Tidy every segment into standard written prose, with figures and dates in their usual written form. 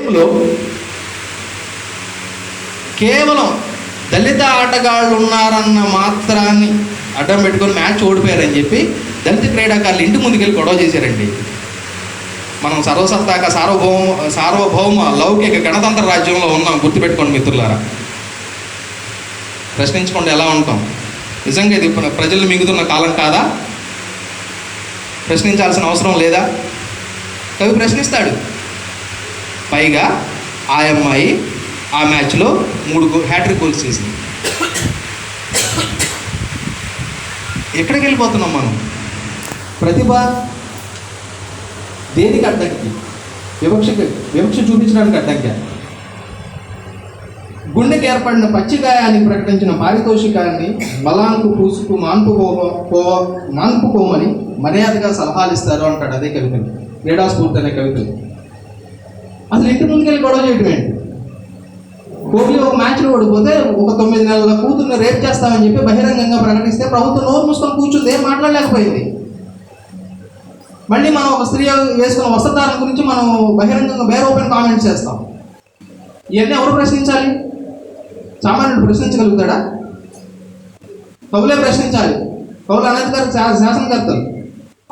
గేమ్లో కేవలం దళిత ఆటగాళ్ళు ఉన్నారన్న మాత్రాన్ని అడ్డం పెట్టుకొని మ్యాచ్ ఓడిపోయారని చెప్పి దళిత క్రీడాకారులు ఇంటి ముందుకెళ్ళి గొడవ చేశారండి. మనం సర్వసత్తాక సార్వభౌమ లౌకిక గణతంత్ర రాజ్యంలో ఉన్నాం, గుర్తుపెట్టుకోండి మిత్రులారా. ప్రశ్నించుకోండి ఎలా ఉంటాం. నిజంగా ఇది ప్రజలు మిగుతున్న కాలం కాదా? ప్రశ్నించాల్సిన అవసరం లేదా? కవి ప్రశ్నిస్తాడు. పైగా ఆ అమ్మాయి ఆ మ్యాచ్లో 3 హ్యాట్రిక్ గోల్స్ చేసింది. ఎక్కడికి వెళ్ళిపోతున్నాం మనం? ప్రతిభ దేనికి అడ్డంకి? వివక్ష చూపించడానికి అడ్డంకి. గుండెకి ఏర్పడిన పచ్చిగాయాన్ని ప్రకటించిన పారితోషికాన్ని బలానికి పూసుకు మాన్పుకోమని మర్యాదగా సలహాలు ఇస్తారు అంటాడు అదే కవితలు, క్రీడాస్ఫూర్తి అనే కవితలు. అసలు ఇంటి ముందుకెళ్ళి గొడవ చేయడం ఏంటి? కోహ్లీ ఒక మ్యాచ్లో ఓడిపోతే ఒక 9 నెలల కూతుర్ని రేప్ చేస్తామని చెప్పి బహిరంగంగా ప్రకటిస్తే ప్రభుత్వం నోరు మూసుకొని కూర్చుంది, ఏం మాట్లాడలేకపోయింది. మళ్ళీ మనం ఒక స్త్రీ వేసుకున్న వస్త్రధారణ గురించి మనం బహిరంగంగా వేరే ఓపెన్ కామెంట్స్ చేస్తాం. ఇవన్నీ ఎవరు ప్రశ్నించాలి? సామాన్యుడు ప్రశ్నించగలుగుతాడా? కవులే ప్రశ్నించాలి. కవులు అనధికారిక శాసనకర్తలు.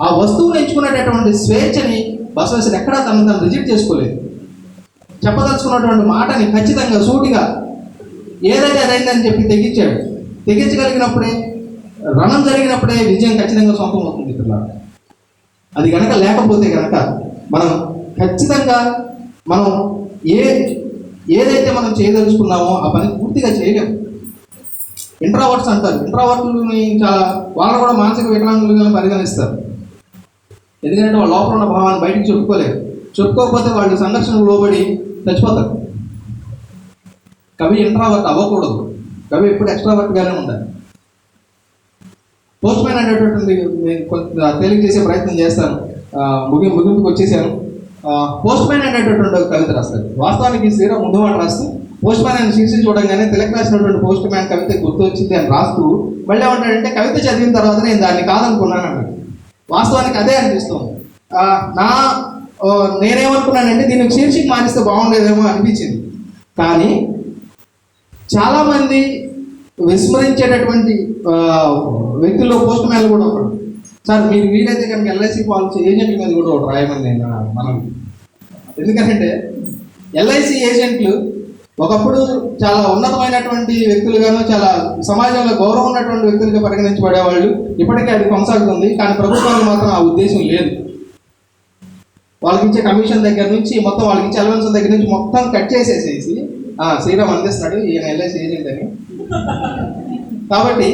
ఆ వస్తువును ఎంచుకునేటటువంటి స్వేచ్ఛని బసవేశ్వరుడు ఎక్కడా తను రిజెక్ట్ చేసుకోలేదు. చెప్పదలుచుకున్నటువంటి మాటని ఖచ్చితంగా సూటిగా ఏదైతే అదైందని చెప్పి తెగించాడు. తెగించగలిగినప్పుడే, రణం జరిగినప్పుడే విజయం ఖచ్చితంగా సొంతం అవుతుంది మిత్రులారా. అది కనుక లేకపోతే కనుక మనం ఖచ్చితంగా మనం ఏదైతే మనం చేయదలుచుకున్నామో ఆ పని పూర్తిగా చేయలేము. ఇంట్రావర్ట్స్ అంటారు. ఇంట్రావర్ట్లని వాళ్ళు కూడా మానసిక వికలాంగులుగా పరిగణిస్తారు. ఎందుకంటే వాళ్ళ లోపల ఉన్న భావాన్ని బయటికి చెప్పుకోలేరు. చెప్పుకోకపోతే వాళ్ళు సంఘర్షణకు లోబడి చచ్చిపోతారు. కవి ఇంట్రావర్ట్ అవ్వకూడదు. కవి ఎప్పుడు ఎక్స్ట్రావర్ట్గానే ఉండాలి. పోస్ట్ మ్యాన్ అనేటటువంటి తేలిక చేసే ప్రయత్నం చేస్తాను. ముగింపుకి వచ్చేసాను. పోస్ట్ మ్యాన్ అనేటటువంటి కవిత రాస్తాడు. వాస్తవానికి శ్రీరామ్ ముందు మాట రాస్తూ పోస్ట్ మ్యాన్ అని శీర్షిక చూడంగానే తిలక్ రాసినటువంటి పోస్ట్ మ్యాన్ కవిత గుర్తు వచ్చింది అని రాస్తూ మళ్ళీ ఏమంటాడంటే కవిత చదివిన తర్వాత నేను దాన్ని కాదనుకున్నాను అన్నాడు. వాస్తవానికి అదే అనిపిస్తుంది. నేనేమనుకున్నానంటే దీనికి శీర్షిక మారిస్తే బాగుండేదేమో అనిపించింది. కానీ చాలామంది విస్మరించేటటువంటి వ్యక్తుల్లో పోస్ట్ మ్యాన్లు కూడా ఒకడు. సార్ మీరు వీలైతే కనుక ఎల్ఐసి పాలసీ ఏజెంట్ల మీద కూడా ఒకటి రాయమని నేను మనం. ఎందుకంటే ఎల్ఐసి ఏజెంట్లు ఒకప్పుడు చాలా ఉన్నతమైనటువంటి వ్యక్తులుగాను, చాలా సమాజంలో గౌరవం ఉన్నటువంటి వ్యక్తులుగా పరిగణించబడేవాళ్ళు. ఇప్పటికీ అది కొనసాగుతుంది. కానీ ప్రభుత్వానికి మాత్రం ఆ ఉద్దేశం లేదు. వాళ్ళకి ఇచ్చే కమిషన్ దగ్గర నుంచి మొత్తం, వాళ్ళకి ఇచ్చే అలవెన్స్ దగ్గర నుంచి మొత్తం కట్ చేసేసేసి శ్రీరామ్ అందిస్తున్నాడు ఈయన ఎల్ఐసి ఏజెంట్ అని. కాబట్టి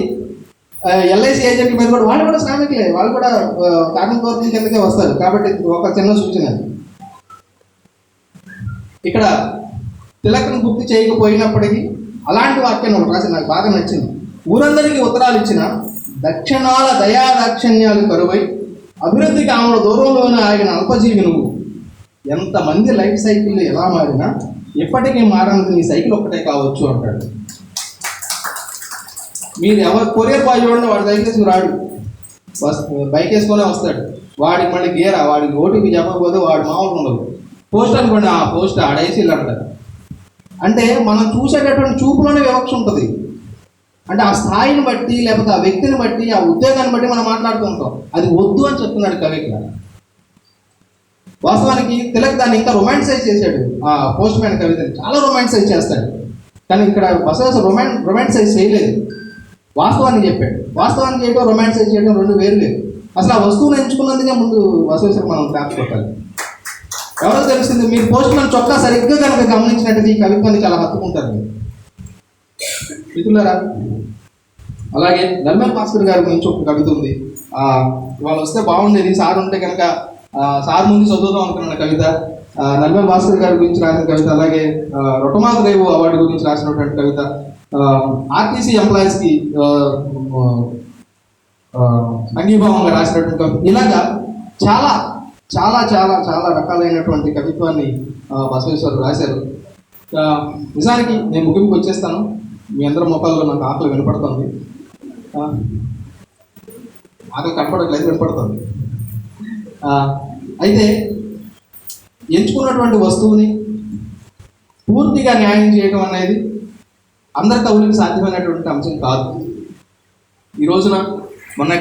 ఎల్ఐసి ఏజెంట్ల మీద కూడా వాళ్ళు కూడా శ్రామికులే, వాళ్ళు కూడా కార్మికవర్గం కిందకే వస్తారు. కాబట్టి ఒక చిన్న సూచన, ఇక్కడ తిలకను గుర్తు చేయకపోయినప్పటికీ అలాంటి వాక్యం ఒకటి రాసి నాకు బాగా నచ్చింది. ఊరందరికీ ఉత్తరాలు ఇచ్చిన దక్షిణాల దయాదాక్షిణ్యాలు కరువై అభివృద్ధికి ఆమె దూరంలోనే ఆగిన అల్పజీవి నువ్వు. ఎంతమంది లైఫ్ సైకిల్ ఎలా మారినా ఎప్పటికీ మారని నీ సైకిల్ ఒక్కటే కావచ్చు అంటాడు. మీరు ఎవరు కొరియర్ బాయ్ చూడండి, వాడి సైకిల్ వేసుకుని రాడు, బైక్ వేసుకొనే వస్తాడు. వాడికి మళ్ళీ గేరా, వాడికి ఓటీపీ చెప్పకపోతే వాడు మామూలు ఉండదు. పోస్ట్ అనుకోండి, ఆ పోస్ట్ ఆడేసి అంటారు. అంటే మనం చూసేటటువంటి చూపులోనే వివక్ష ఉంటుంది. అంటే ఆ స్థాయిని బట్టి, లేకపోతే ఆ వ్యక్తిని బట్టి, ఆ ఉద్యోగాన్ని బట్టి మనం మాట్లాడుతూ ఉంటాం. అది వద్దు అని చెప్తున్నాడు కవి ఇక్కడ. వాస్తవానికి తిలక్ దాన్ని ఇంకా రొమాంటిసైజ్ చేశాడు. ఆ పోస్ట్ మ్యాన్ కవితని చాలా రొమాంటిసైజ్ చేస్తాడు. కానీ ఇక్కడ బసవేశ్వర రొమాంటిసైజ్ చేయలేదు, వాస్తవాన్ని చెప్పాడు. వాస్తవాన్ని చేయడం, రొమాంటిసైజ్ చేయడం రెండు వేరు లేదు. అసలు ఆ వస్తువుని ఎంచుకున్నందుకే ముందు బసవేశ్వర మనం క్రాఫ్ట్ కొట్టాలి. ఎవరో తెలిసింది, మీరు పోస్ట్ మ్యాన్ చొక్కా సరిగ్గా కనుక గమనించినట్టు ఈ కవిత్వాన్ని చాలా హత్తుకుంటారు మీరు మిత్రులారా. అలాగే నల్మల్ భాస్కర్ గారి గురించి ఒక కవిత ఉంది. వాళ్ళు వస్తే బాగుండేది, సార్ ఉంటే కనుక సార్ ముందు చదువుదాం అనుకున్న కవిత. నల్మల్ భాస్కర్ గారి గురించి రాసిన కవిత. అలాగే రొటమాదేవు అవార్డు గురించి రాసినటువంటి కవిత. ఆర్టీసీ ఎంప్లాయీస్కి అంగీభావంగా రాసినటువంటి కవిత. ఇలాగా చాలా చాలా చాలా చాలా రకాలైనటువంటి కవిత్వాన్ని బసవేశ్వరు రాశారు. నిజానికి నేను ముగింపుకి వచ్చేస్తాను. మీ అందరి ముఖాల్లో నాకు ఆకలి వినపడుతుంది. ఆకలి కనపడట్లేదు, వినపడుతుంది. అయితే ఎంచుకున్నటువంటి వస్తువుని పూర్తిగా న్యాయం చేయడం అనేది అందరి కవులకు సాధ్యమైనటువంటి అంశం కాదు. ఈ రోజున మొన్న